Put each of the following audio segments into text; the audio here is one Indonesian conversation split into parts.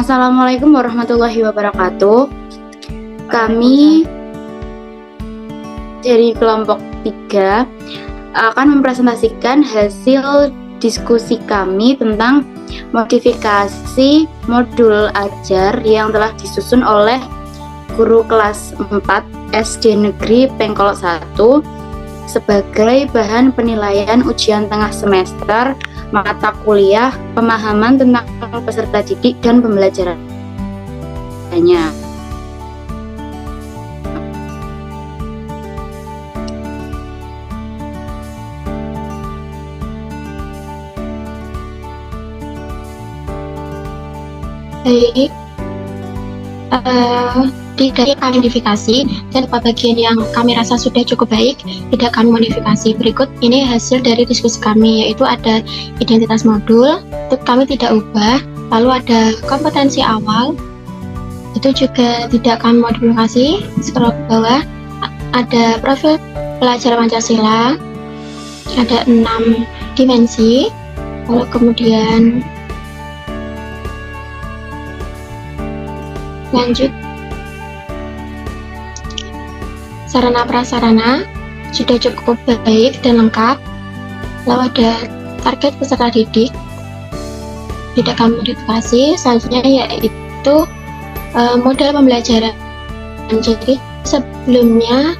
Assalamualaikum warahmatullahi wabarakatuh. Kami dari kelompok 3 akan mempresentasikan hasil diskusi kami tentang modifikasi modul ajar yang telah disusun oleh guru kelas 4 SD Negeri Pengkolok 1 sebagai bahan penilaian ujian tengah semester mata kuliah pemahaman tentang peserta didik dan pembelajarannya. Baik, dari kami modifikasi dan bagian yang kami rasa sudah cukup baik tidak kami modifikasi. Berikut ini hasil dari diskusi kami, yaitu ada identitas modul itu kami tidak ubah, lalu ada kompetensi awal itu juga tidak kami modifikasi. Scroll ke bawah, ada profil pelajar Pancasila, ada 6 dimensi, lalu kemudian lanjut sarana prasarana sudah cukup baik dan lengkap. Lalu ada target peserta didik tidak kami modifikasi. Selanjutnya yaitu model pembelajaran. Jadi sebelumnya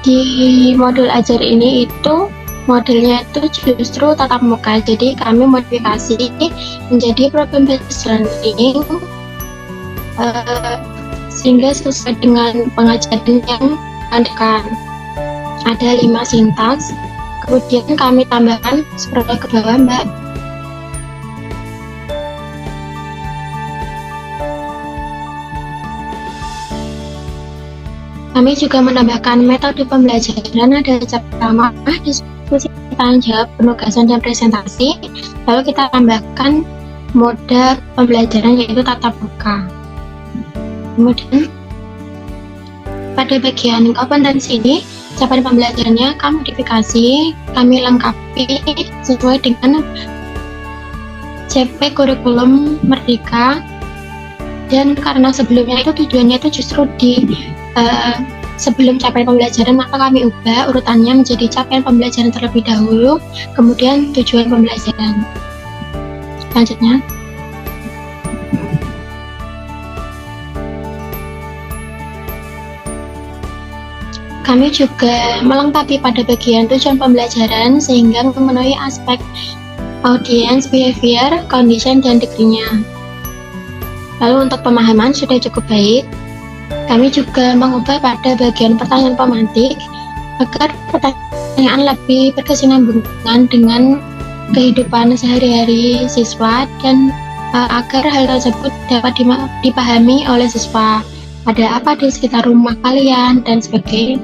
di modul ajar ini itu modelnya itu justru tatap muka, jadi kami modifikasi menjadi problem based learning sehingga sesuai dengan pengajaran yang akan ada 5 sintaks. Kemudian kami tambahkan scroll ke bawah, Mbak. Kami juga menambahkan metode pembelajaran, ada ceramah, diskusi, tanya jawab, penugasan, dan presentasi. Lalu kita tambahkan mode pembelajaran yaitu tatap muka. Kemudian pada bagian kompetensi ini, capaian pembelajarannya kami modifikasi, kami lengkapi sesuai dengan CP kurikulum Merdeka. Dan karena sebelumnya itu tujuannya itu justru di sebelum capaian pembelajaran, maka kami ubah urutannya menjadi capaian pembelajaran terlebih dahulu, kemudian tujuan pembelajaran. Selanjutnya, kami juga melengkapi pada bagian tujuan pembelajaran sehingga memenuhi aspek audience, behavior, condition, dan degree-nya. Lalu untuk pemahaman sudah cukup baik. Kami juga mengubah pada bagian pertanyaan pemantik agar pertanyaan lebih berkesinambungan dengan kehidupan sehari-hari siswa dan agar hal tersebut dapat dipahami oleh siswa. Ada apa di sekitar rumah kalian dan sebagainya.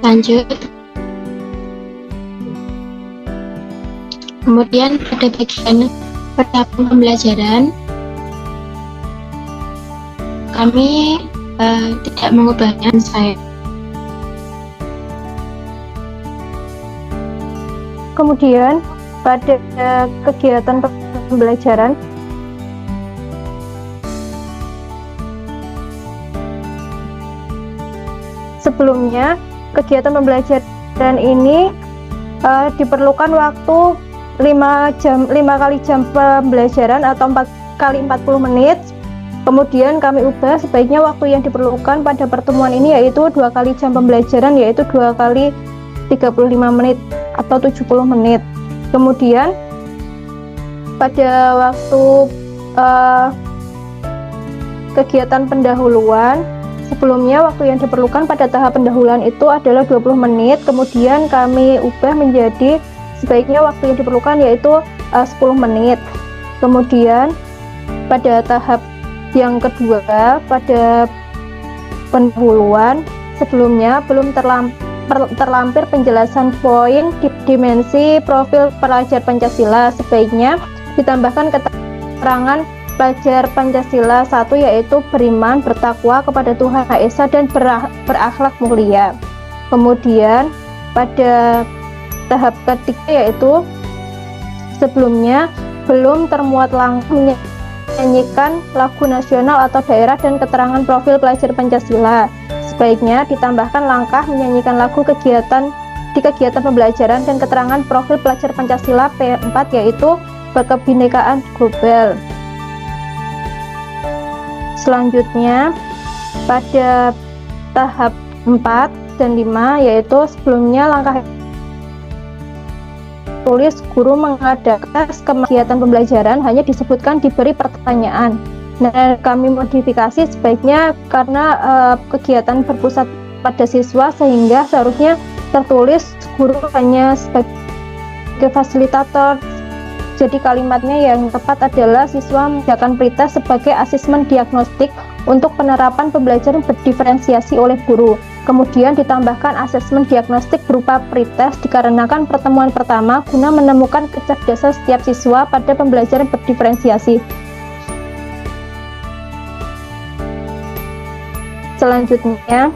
Lanjut. Kemudian pada bagian pertahapan pembelajaran, kami tidak mengubahnya. Kemudian pada kegiatan pembelajaran, sebelumnya kegiatan pembelajaran ini diperlukan waktu 5 kali jam pembelajaran atau 4 kali 40 menit. Kemudian kami ubah sebaiknya waktu yang diperlukan pada pertemuan ini yaitu 2 kali jam pembelajaran, yaitu 2 kali 35 menit atau 70 menit. Kemudian pada waktu kegiatan pendahuluan, sebelumnya waktu yang diperlukan pada tahap pendahuluan itu adalah 20 menit. Kemudian kami ubah menjadi sebaiknya waktu yang diperlukan yaitu 10 menit. Kemudian pada tahap yang kedua, pada pendahuluan, sebelumnya belum terlampir penjelasan poin dimensi profil pelajar Pancasila, sebaiknya ditambahkan keterangan pelajar Pancasila 1 yaitu beriman, bertakwa kepada Tuhan Maha Esa dan berakhlak mulia. Kemudian pada tahap ketiga yaitu sebelumnya belum termuat langkah menyanyikan lagu nasional atau daerah dan keterangan profil pelajar Pancasila. Sebaiknya ditambahkan langkah menyanyikan lagu di kegiatan pembelajaran dan keterangan profil pelajar Pancasila P4 yaitu berkebinekaan global. Selanjutnya pada tahap 4 dan 5 yaitu sebelumnya langkah tulis guru mengadakan kegiatan pembelajaran hanya disebutkan diberi pertanyaan. Nah, kami modifikasi sebaiknya karena kegiatan berpusat pada siswa sehingga seharusnya tertulis guru hanya sebagai fasilitator. Jadi kalimatnya yang tepat adalah siswa mengerjakan pretest sebagai asesmen diagnostik untuk penerapan pembelajaran berdiferensiasi oleh guru. Kemudian ditambahkan asesmen diagnostik berupa pretest dikarenakan pertemuan pertama guna menemukan kecerdasan setiap siswa pada pembelajaran berdiferensiasi. Selanjutnya,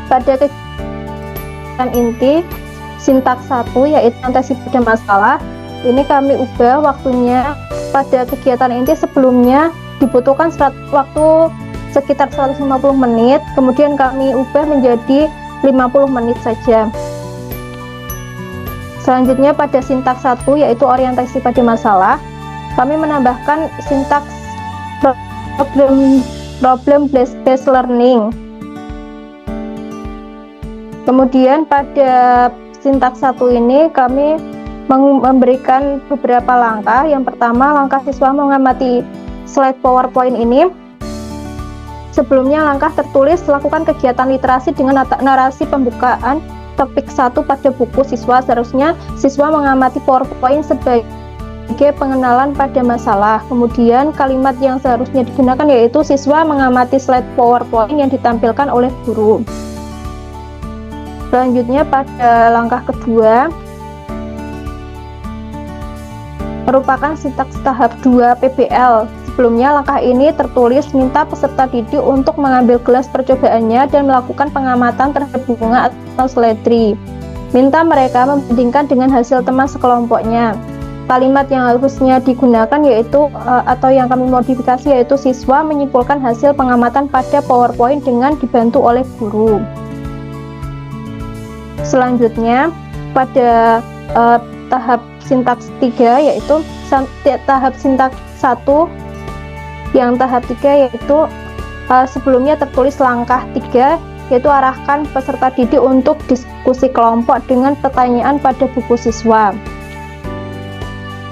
pada kegiatan inti sintaks 1 yaitu orientasi pada masalah, ini kami ubah waktunya. Pada kegiatan inti sebelumnya dibutuhkan waktu sekitar 150 menit, kemudian kami ubah menjadi 50 menit saja. Selanjutnya pada sintaks 1 yaitu orientasi pada masalah, kami menambahkan sintaks problem based learning. Kemudian pada sintaks 1 ini kami memberikan beberapa langkah. Yang pertama, langkah siswa mengamati slide PowerPoint ini. Sebelumnya langkah tertulis lakukan kegiatan literasi dengan narasi pembukaan topik 1 pada buku siswa. Seharusnya siswa mengamati PowerPoint sebagai pengenalan pada masalah. Kemudian kalimat yang seharusnya digunakan yaitu siswa mengamati slide PowerPoint yang ditampilkan oleh guru. Selanjutnya pada langkah kedua merupakan sintaks tahap 2 PBL. Sebelumnya langkah ini tertulis minta peserta didik untuk mengambil gelas percobaannya dan melakukan pengamatan terhadap bunga atau seledri. Minta mereka membandingkan dengan hasil teman sekelompoknya. Kalimat yang harusnya digunakan yaitu atau yang kami modifikasi yaitu siswa menyimpulkan hasil pengamatan pada PowerPoint dengan dibantu oleh guru. Selanjutnya pada tahap sintaks 3 yaitu tahap sintaks 1. Yang tahap 3 yaitu sebelumnya tertulis langkah 3 yaitu arahkan peserta didik untuk diskusi kelompok dengan pertanyaan pada buku siswa.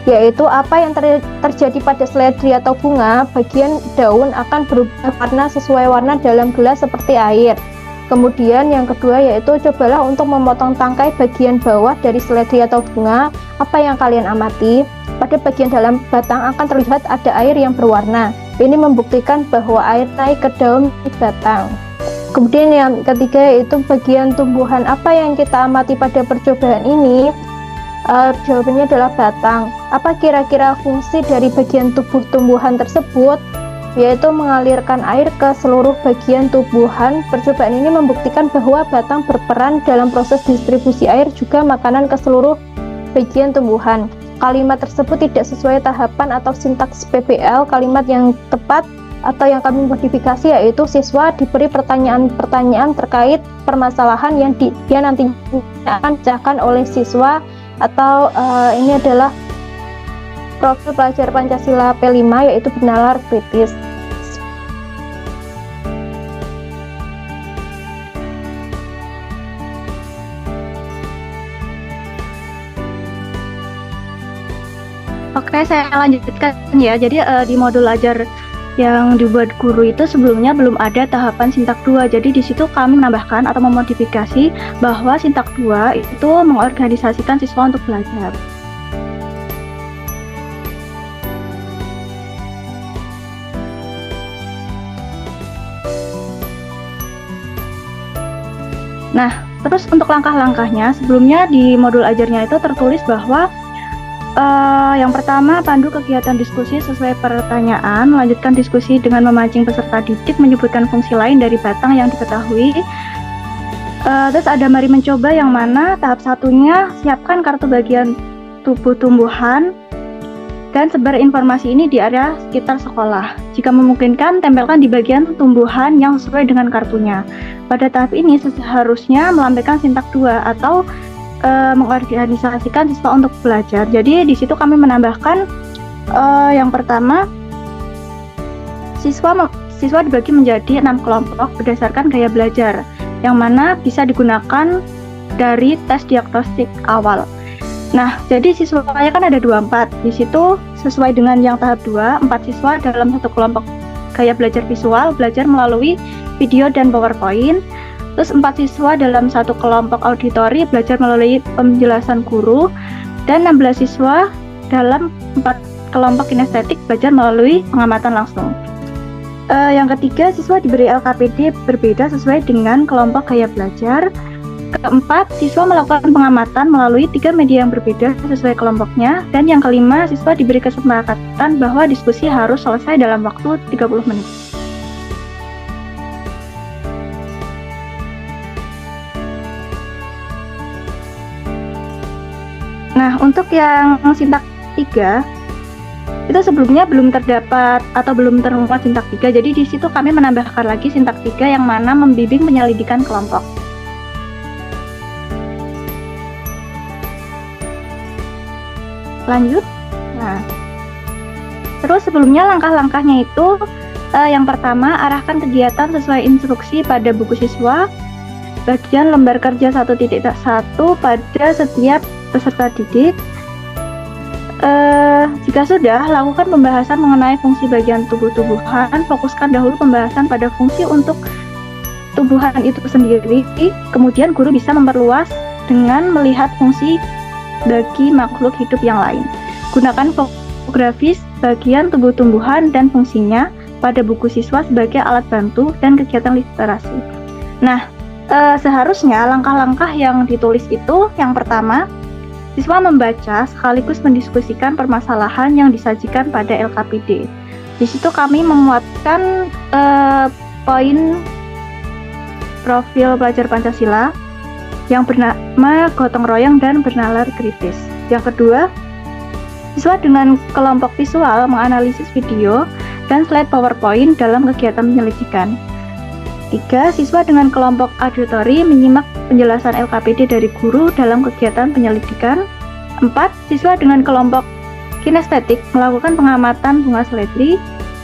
Yaitu apa yang terjadi pada seledri atau bunga, bagian daun akan berubah warna sesuai warna dalam gelas seperti air. Kemudian yang kedua yaitu cobalah untuk memotong tangkai bagian bawah dari seledri atau bunga. Apa yang kalian amati? Pada bagian dalam batang akan terlihat ada air yang berwarna. Ini membuktikan bahwa air naik ke daun batang. Kemudian yang ketiga yaitu bagian tumbuhan. Apa yang kita amati pada percobaan ini? Jawabannya adalah batang. Apa kira-kira fungsi dari bagian tubuh tumbuhan tersebut? Yaitu mengalirkan air ke seluruh bagian tumbuhan. Percobaan ini membuktikan bahwa batang berperan dalam proses distribusi air juga makanan ke seluruh bagian tumbuhan. Kalimat tersebut tidak sesuai tahapan atau sintaks PBL. Kalimat yang tepat atau yang kami modifikasi yaitu siswa diberi pertanyaan-pertanyaan terkait permasalahan yang nantinya akan dipecahkan oleh siswa atau ini adalah profil pelajar Pancasila P5 yaitu bernalar kritis. Oke, saya lanjutkan ya. Jadi di modul ajar yang dibuat guru itu sebelumnya belum ada tahapan sintaks 2. Jadi di situ kami menambahkan atau memodifikasi bahwa sintaks 2 itu mengorganisasikan siswa untuk belajar. Nah, terus untuk langkah-langkahnya sebelumnya di modul ajarnya itu tertulis bahwa yang pertama, pandu kegiatan diskusi sesuai pertanyaan, melanjutkan diskusi dengan memancing peserta didik, menyebutkan fungsi lain dari batang yang diketahui, Terus ada mari mencoba yang mana tahap satunya siapkan kartu bagian tubuh tumbuhan dan sebar informasi ini di area sekitar sekolah. Jika memungkinkan, tempelkan di bagian tumbuhan yang sesuai dengan kartunya. Pada tahap ini seharusnya melambaikan sintak 2 atau mengorganisasikan siswa untuk belajar. Jadi di situ kami menambahkan yang pertama, siswa dibagi menjadi 6 kelompok berdasarkan gaya belajar, yang mana bisa digunakan dari tes diagnostik awal. Nah, jadi siswanya kan ada 24. Di situ sesuai dengan yang tahap 2, 4 siswa dalam satu kelompok gaya belajar visual, belajar melalui video dan PowerPoint. Terus 4 siswa dalam satu kelompok auditori, belajar melalui penjelasan guru. Dan 16 siswa dalam 4 kelompok kinestetik, belajar melalui pengamatan langsung. Yang ketiga, siswa diberi LKPD berbeda sesuai dengan kelompok gaya belajar. Keempat, siswa melakukan pengamatan melalui 3 media yang berbeda sesuai kelompoknya. Dan yang kelima, siswa diberi kesepakatan bahwa diskusi harus selesai dalam waktu 30 menit. Nah, untuk yang sintak 3, itu sebelumnya belum terdapat atau belum termuat sintak 3. Jadi di situ kami menambahkan lagi sintak 3 yang mana membimbing penyelidikan kelompok. Lanjut. Nah, terus sebelumnya langkah-langkahnya itu yang pertama, arahkan kegiatan sesuai instruksi pada buku siswa, bagian lembar kerja 1.1 pada setiap peserta didik. Jika sudah, lakukan pembahasan mengenai fungsi bagian tubuh-tumbuhan, fokuskan dahulu pembahasan pada fungsi untuk tumbuhan itu sendiri, kemudian guru bisa memperluas dengan melihat fungsi bagi makhluk hidup yang lain. Gunakan infografis bagian tubuh tumbuhan dan fungsinya pada buku siswa sebagai alat bantu dan kegiatan literasi. Nah, seharusnya langkah-langkah yang ditulis itu, yang pertama, siswa membaca sekaligus mendiskusikan permasalahan yang disajikan pada LKPD. Di situ kami memuatkan poin profil pelajar Pancasila yang bernama gotong royong dan bernalar kritis. Yang kedua, siswa dengan kelompok visual menganalisis video dan slide PowerPoint dalam kegiatan penyelidikan. 3. Siswa dengan kelompok auditori menyimak penjelasan LKPD dari guru dalam kegiatan penyelidikan. 4. Siswa dengan kelompok kinestetik melakukan pengamatan bunga seledri.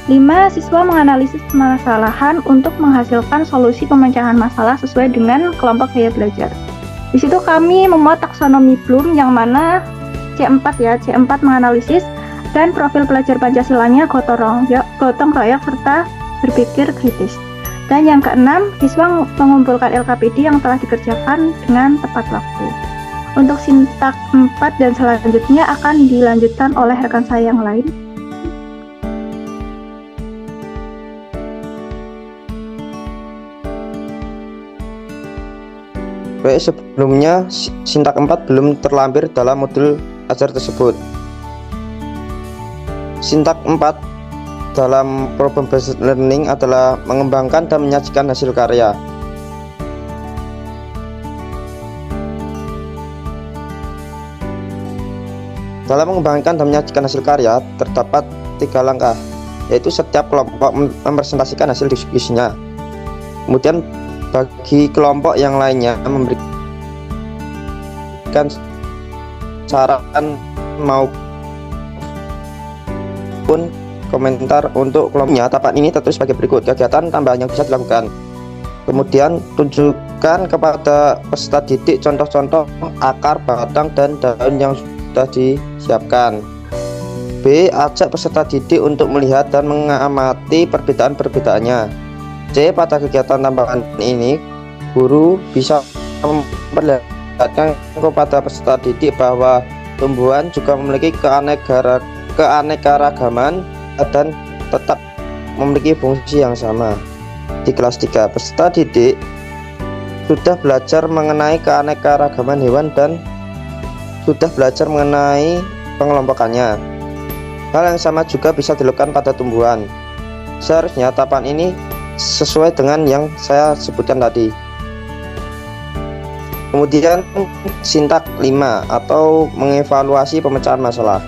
5. Siswa menganalisis permasalahan untuk menghasilkan solusi pemecahan masalah sesuai dengan kelompok gaya belajar. Di situ kami memuat taksonomi Bloom yang mana C4 ya, C4 menganalisis dan profil pelajar Pancasilanya gotong royong serta berpikir kritis. Dan yang keenam, siswa mengumpulkan LKPD yang telah dikerjakan dengan tepat waktu. Untuk sintak 4 dan selanjutnya akan dilanjutkan oleh rekan saya yang lain. Baik, sebelumnya sintak 4 belum terlampir dalam modul ajar tersebut. Sintak 4 dalam problem based learning adalah mengembangkan dan menyajikan hasil karya. Dalam mengembangkan dan menyajikan hasil karya terdapat 3 langkah, yaitu setiap kelompok mempresentasikan hasil diskusinya. Kemudian bagi kelompok yang lainnya memberikan saran maupun komentar untuk kelompoknya. Tahapan ini tertulis sebagai berikut: kegiatan tambahan yang bisa dilakukan. Kemudian tunjukkan kepada peserta didik contoh-contoh akar, batang, dan daun yang sudah disiapkan. B. Ajak peserta didik untuk melihat dan mengamati perbedaan-perbedaannya. C. Pada kegiatan tambahan ini, guru bisa memperlihatkan kepada peserta didik bahwa tumbuhan juga memiliki keanekaragaman dan tetap memiliki fungsi yang sama. Di kelas 3, peserta didik sudah belajar mengenai keanekaragaman hewan dan sudah belajar mengenai pengelompokannya. Hal yang sama juga bisa dilakukan pada tumbuhan. Seharusnya tahapan ini sesuai dengan yang saya sebutkan tadi. Kemudian sintak 5 atau mengevaluasi pemecahan masalah.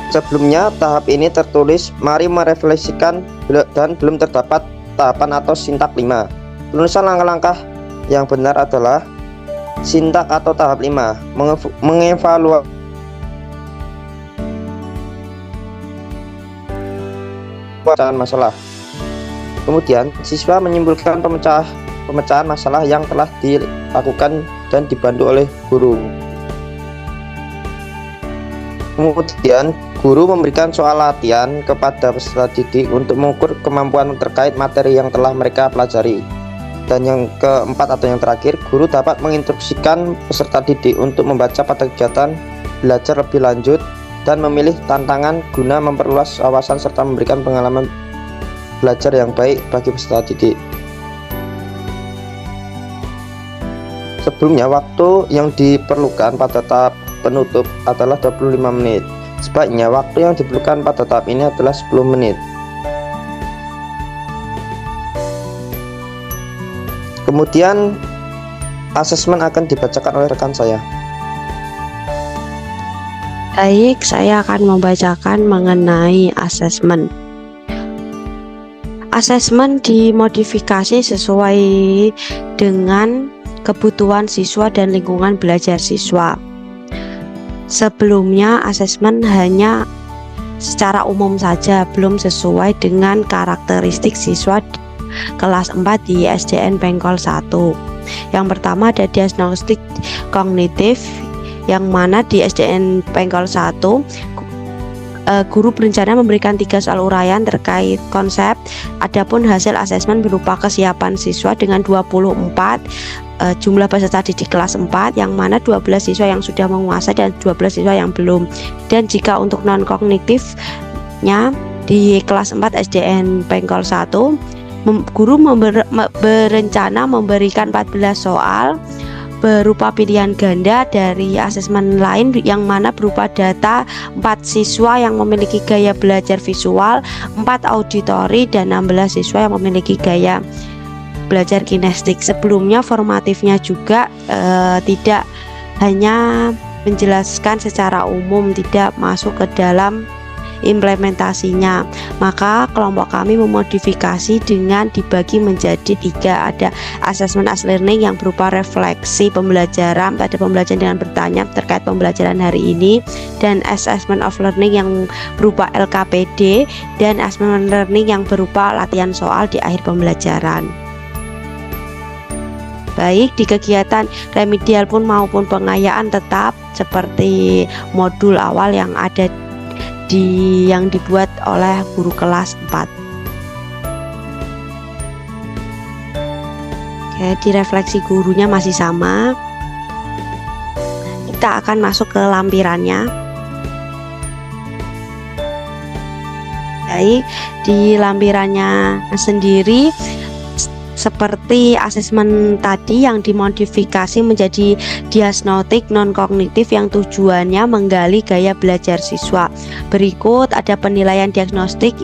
Sebelumnya tahap ini tertulis mari merefleksikan dan belum terdapat tahapan atau sintak 5. Penulisan langkah-langkah yang benar adalah sintak atau tahap 5 mengevaluasi pemecahan masalah. Kemudian siswa menyimpulkan pemecahan masalah yang telah dilakukan dan dibantu oleh guru. Kemudian guru memberikan soal latihan kepada peserta didik untuk mengukur kemampuan terkait materi yang telah mereka pelajari. Dan yang keempat atau yang terakhir, guru dapat menginstruksikan peserta didik untuk membaca pada kegiatan belajar lebih lanjut dan memilih tantangan guna memperluas wawasan serta memberikan pengalaman belajar yang baik bagi peserta didik. Sebelumnya, waktu yang diperlukan pada tahap penutup adalah 25 menit. Sebaiknya waktu yang diperlukan pada tahap ini adalah 10 menit. Kemudian asesmen akan dibacakan oleh rekan saya. Baik, saya akan membacakan mengenai asesmen. Asesmen dimodifikasi sesuai dengan kebutuhan siswa dan lingkungan belajar siswa. Sebelumnya asesmen hanya secara umum saja, belum sesuai dengan karakteristik siswa kelas 4 di SDN Pengkol 1. Yang pertama ada diagnostik kognitif, yang mana di SDN Pengkol 1 guru berencana memberikan 3 soal uraian terkait konsep. Adapun hasil asesmen berupa kesiapan siswa dengan 24 jumlah peserta didik kelas 4, yang mana 12 siswa yang sudah menguasai dan 12 siswa yang belum. Dan jika untuk non kognitifnya di kelas 4 SDN Pengkol 1, guru berencana memberikan 14 soal berupa pilihan ganda dari asesmen lain, yang mana berupa data 4 siswa yang memiliki gaya belajar visual, 4 auditori, dan 16 siswa yang memiliki gaya belajar kinestik. Sebelumnya formatifnya juga tidak hanya menjelaskan secara umum, tidak masuk ke dalam implementasinya. Maka kelompok kami memodifikasi dengan dibagi menjadi 3. Ada assessment as learning yang berupa refleksi pembelajaran, ada pembelajaran dengan bertanya terkait pembelajaran hari ini, dan assessment of learning yang berupa LKPD, dan assessment learning yang berupa latihan soal di akhir pembelajaran. Baik, di kegiatan remedial pun maupun pengayaan tetap seperti modul awal yang ada yang dibuat oleh guru kelas 4. Oke, di refleksi gurunya masih sama. Kita akan masuk ke lampirannya. Baik, di lampirannya sendiri seperti asesmen tadi yang dimodifikasi menjadi diagnostik non kognitif yang tujuannya menggali gaya belajar siswa. Berikut ada penilaian diagnostik.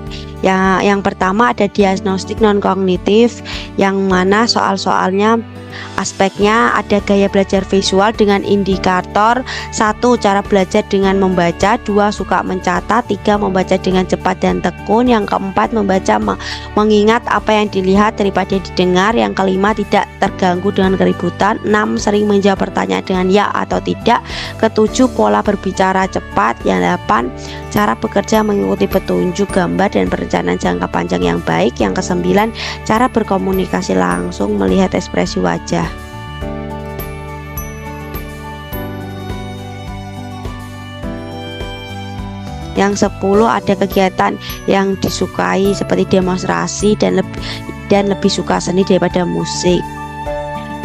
Yang pertama ada diagnostik non kognitif, yang mana soal-soalnya aspeknya ada gaya belajar visual dengan indikator 1. Cara belajar dengan membaca, 2. Suka mencatat, 3. Membaca dengan cepat dan tekun, yang keempat membaca mengingat apa yang dilihat daripada didengar, yang kelima tidak terganggu dengan keributan, 6. Sering menjawab pertanyaan dengan ya atau tidak, ketujuh pola berbicara cepat, yang 8. Cara bekerja mengikuti petunjuk gambar dan perencanaan jangka panjang yang baik, yang ke-9. Cara berkomunikasi langsung melihat ekspresi wajah. Yang 10 ada kegiatan yang disukai seperti demonstrasi dan lebih suka seni daripada musik.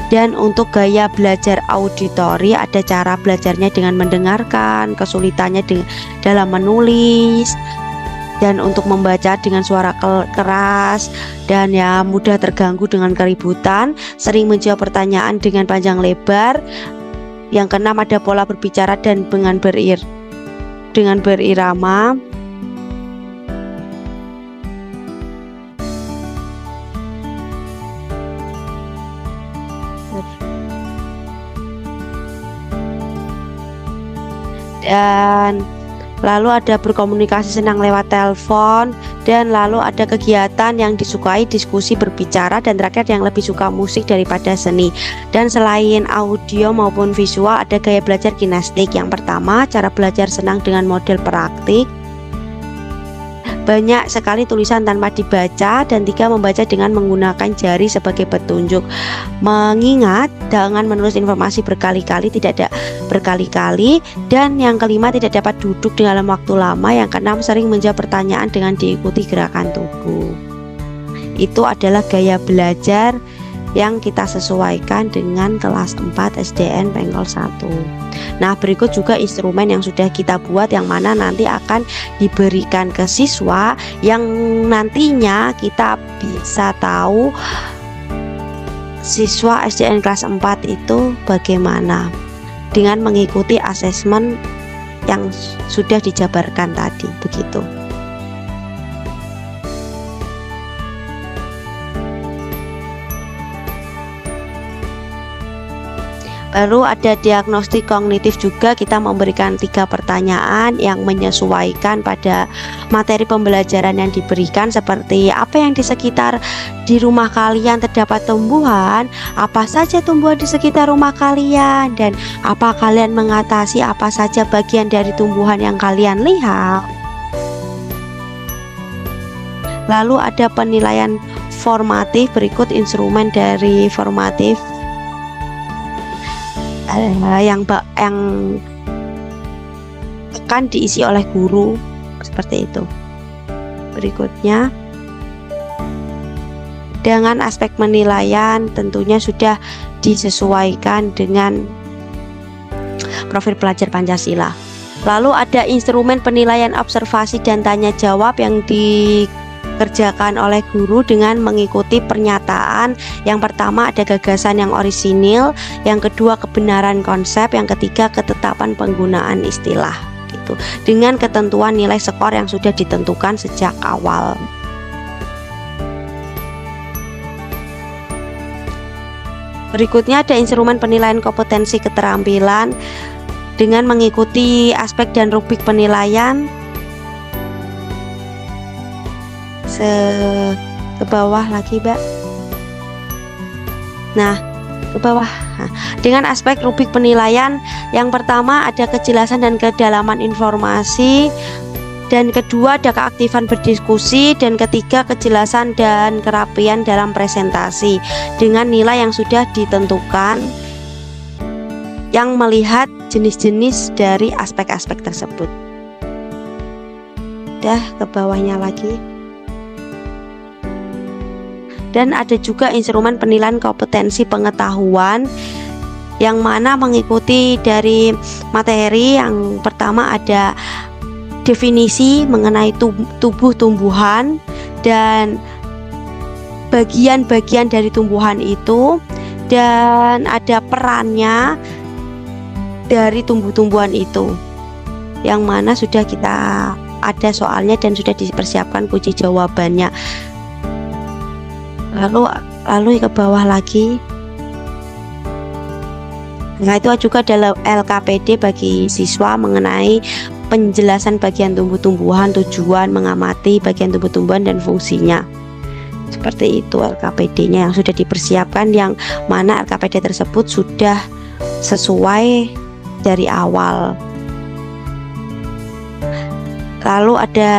Dan untuk gaya belajar auditori ada cara belajarnya dengan mendengarkan, kesulitannya dalam menulis, dan untuk membaca dengan suara keras dan ya mudah terganggu dengan keributan, sering menjawab pertanyaan dengan panjang lebar. Yang keenam ada pola berbicara dan dengan berirama. Dan lalu ada berkomunikasi senang lewat telepon, dan lalu ada kegiatan yang disukai, diskusi, berbicara, dan terakhir yang lebih suka musik daripada seni. Dan selain audio maupun visual ada gaya belajar kinestetik. Yang pertama, cara belajar senang dengan model praktik. Banyak sekali tulisan tanpa dibaca, dan 3 membaca dengan menggunakan jari sebagai petunjuk. Mengingat dengan menulis informasi berkali-kali, tidak ada berkali-kali. Dan yang kelima, tidak dapat duduk di dalam waktu lama. Yang keenam, sering menjawab pertanyaan dengan diikuti gerakan tubuh. Itu adalah gaya belajar yang kita sesuaikan dengan kelas 4 SDN Pengkol 1. Nah, berikut juga instrumen yang sudah kita buat, yang mana nanti akan diberikan ke siswa, yang nantinya kita bisa tahu siswa SDN kelas 4 itu bagaimana dengan mengikuti asesmen yang sudah dijabarkan tadi, begitu. Lalu ada diagnostik kognitif juga, kita memberikan 3 pertanyaan yang menyesuaikan pada materi pembelajaran yang diberikan, seperti apa yang di sekitar di rumah kalian terdapat tumbuhan, apa saja tumbuhan di sekitar rumah kalian, dan apa kalian mengatasi apa saja bagian dari tumbuhan yang kalian lihat. Lalu ada penilaian formatif, berikut instrumen dari formatif yang akan diisi oleh guru, seperti itu. Berikutnya, dengan aspek penilaian tentunya sudah disesuaikan dengan profil pelajar Pancasila. Lalu ada instrumen penilaian observasi dan tanya jawab yang dikerjakan oleh guru dengan mengikuti pernyataan. Yang pertama ada gagasan yang orisinil, yang kedua kebenaran konsep, yang ketiga ketetapan penggunaan istilah, gitu. Dengan ketentuan nilai skor yang sudah ditentukan sejak awal. Berikutnya ada instrumen penilaian kompetensi keterampilan dengan mengikuti aspek dan rubrik penilaian. Ke bawah lagi, Mbak. Nah, ke bawah. Nah, dengan aspek rubrik penilaian, yang pertama ada kejelasan dan kedalaman informasi, dan kedua ada keaktifan berdiskusi, dan ketiga kejelasan dan kerapian dalam presentasi dengan nilai yang sudah ditentukan, yang melihat jenis-jenis dari aspek-aspek tersebut. Dah, ke bawahnya lagi. Dan ada juga instrumen penilaian kompetensi pengetahuan, yang mana mengikuti dari materi. Yang pertama ada definisi mengenai tubuh tumbuhan dan bagian-bagian dari tumbuhan itu, dan ada perannya dari tumbuh-tumbuhan itu, yang mana sudah kita ada soalnya dan sudah dipersiapkan kunci jawabannya. Lalu ke bawah lagi. Nah, itu juga adalah LKPD bagi siswa mengenai penjelasan bagian tumbuh-tumbuhan, tujuan mengamati bagian tumbuh-tumbuhan dan fungsinya. Seperti itu LKPD-nya yang sudah dipersiapkan, yang mana LKPD tersebut sudah sesuai dari awal. Lalu ada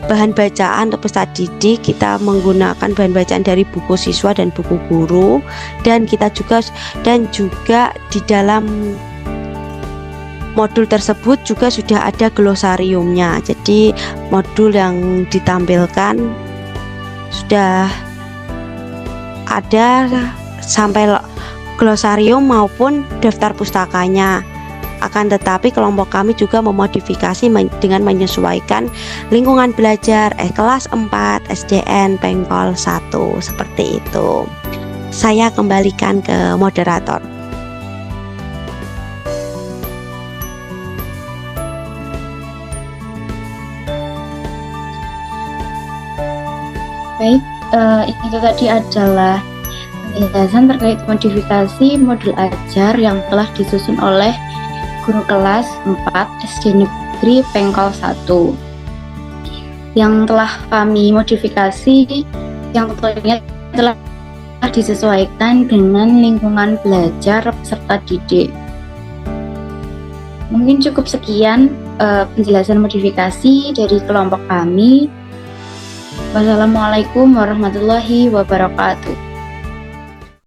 bahan bacaan untuk peserta didik, kita menggunakan bahan bacaan dari buku siswa dan buku guru, dan kita juga di dalam modul tersebut juga sudah ada glosariumnya. Jadi modul yang ditampilkan sudah ada sampai glosarium maupun daftar pustakanya. Akan tetapi kelompok kami juga memodifikasi dengan menyesuaikan lingkungan belajar kelas 4 SDN Bengkol 1 seperti itu. Saya kembalikan ke moderator. Baik, itu tadi adalah penjelasan terkait modifikasi modul ajar yang telah disusun oleh guru kelas 4 SD Negeri Bengkol 1 yang telah kami modifikasi, yang tentunya telah disesuaikan dengan lingkungan belajar peserta didik. Mungkin cukup sekian penjelasan modifikasi dari kelompok kami. Wassalamualaikum warahmatullahi wabarakatuh.